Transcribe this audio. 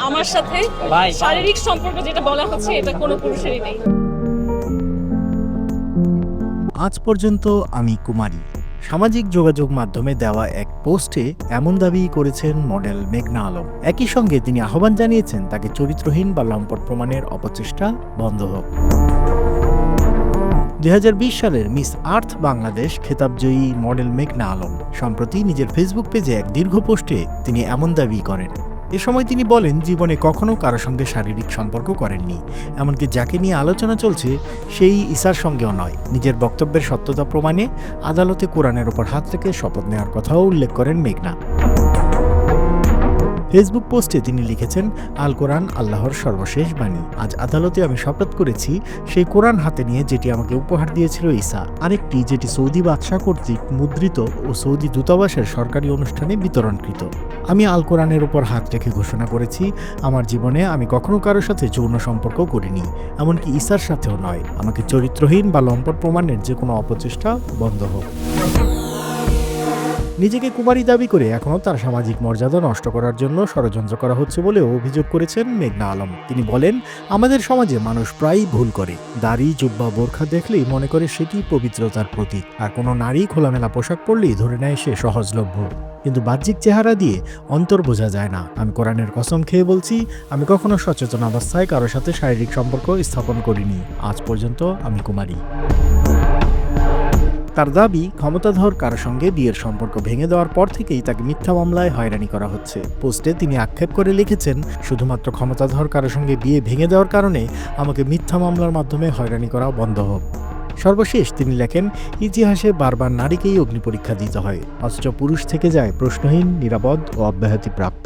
আমার সাথে শারীরিক সম্পর্ক যেটা বলা হচ্ছে এটা কোনো পুরুষেরই নেই। আজ পর্যন্ত আমি কুমারী। সামাজিক যোগাযোগ মাধ্যমে দেওয়া এক পোস্টে এমন দাবি করেছেন মডেল মেঘনা আলম। একই সঙ্গে তিনি আহ্বান জানিয়েছেন তাকে চরিত্রহীন বা লম্পট প্রমাণের অপচেষ্টা বন্ধ হোক। 2020 সালের মিস আর্থ বাংলাদেশ খেতাবজয়ী মডেল মেঘনা আলম সম্প্রতি নিজের ফেসবুক পেজে এক দীর্ঘ পোস্টে তিনি এমন দাবি করেন। এ সময় তিনি বলেন জীবনে কখনো কারো সঙ্গে শারীরিক সম্পর্ক করেননি, এমনকি যাকে নিয়ে আলোচনা চলছে সেই ঈসার সঙ্গেও নয়। নিজের বক্তব্যের সত্যতা প্রমাণে আদালতে কোরআনের ওপর হাত রেখে শপথ নেওয়ার কথাও উল্লেখ করেন মেঘনা। ফেসবুক পোস্টে তিনি লিখেছেন, আল কোরআন আল্লাহর সর্বশেষ বাণী। আজ আদালতে আমি শপথ করেছি সেই কোরআন হাতে নিয়ে যেটি আমাকে উপহার দিয়েছিল ঈসা, আরেকটি যেটি সৌদি বাদশাহ কর্তৃক মুদ্রিত ও সৌদি দূতাবাসের সরকারি অনুষ্ঠানে বিতরণকৃত। আমি আল কোরআনের উপর হাত রেখে ঘোষণা করেছি আমার জীবনে আমি কখনো কারোর সাথে যৌন সম্পর্ক করিনি, এমনকি ঈসার সাথেও নয়। আমাকে চরিত্রহীন বা লম্পট প্রমাণের যে কোনো অপচেষ্টা বন্ধ হোক। নিজেকে কুমারী দাবি করে এখনও তার সামাজিক মর্যাদা নষ্ট করার জন্য ষড়যন্ত্র করা হচ্ছে বলেও অভিযোগ করেছেন মেঘনা আলম। তিনি বলেন, আমাদের সমাজে মানুষ প্রায়ই ভুল করে। দাড়ি, জুব্বা, বোরখা দেখলেই মনে করে সেটি পবিত্রতার প্রতীক, আর কোনো নারী খোলামেলা পোশাক পরলেই ধরে নেয় সে সহজলভ্য। কিন্তু বাহ্যিক চেহারা দিয়ে অন্তর বোঝা যায় না। আমি কোরআনের কসম খেয়ে বলছি, আমি কখনো সচেতন অবস্থায় কারোর সাথে শারীরিক সম্পর্ক স্থাপন করিনি। আজ পর্যন্ত আমি কুমারী। তার দাবি, ক্ষমতাধর কারো সঙ্গে বিয়ের সম্পর্ক ভেঙে দেওয়ার পর থেকেই তাকে মিথ্যা মামলায় হয়রানি করা হচ্ছে। পোস্টে তিনি আক্ষেপ করে লিখেছেন, শুধুমাত্র ক্ষমতাধর কারো সঙ্গে বিয়ে ভেঙে দেওয়ার কারণে আমাকে মিথ্যা মামলার মাধ্যমে হয়রানি করা বন্ধ হোক। সর্বশেষ তিনি লেখেন, ইতিহাসে বারবার নারীকেই অগ্নিপরীক্ষা দিতে হয়, অথচ পুরুষ থেকে যায় প্রশ্নহীন, নিরাপদ ও অব্যাহতিপ্রাপ্ত।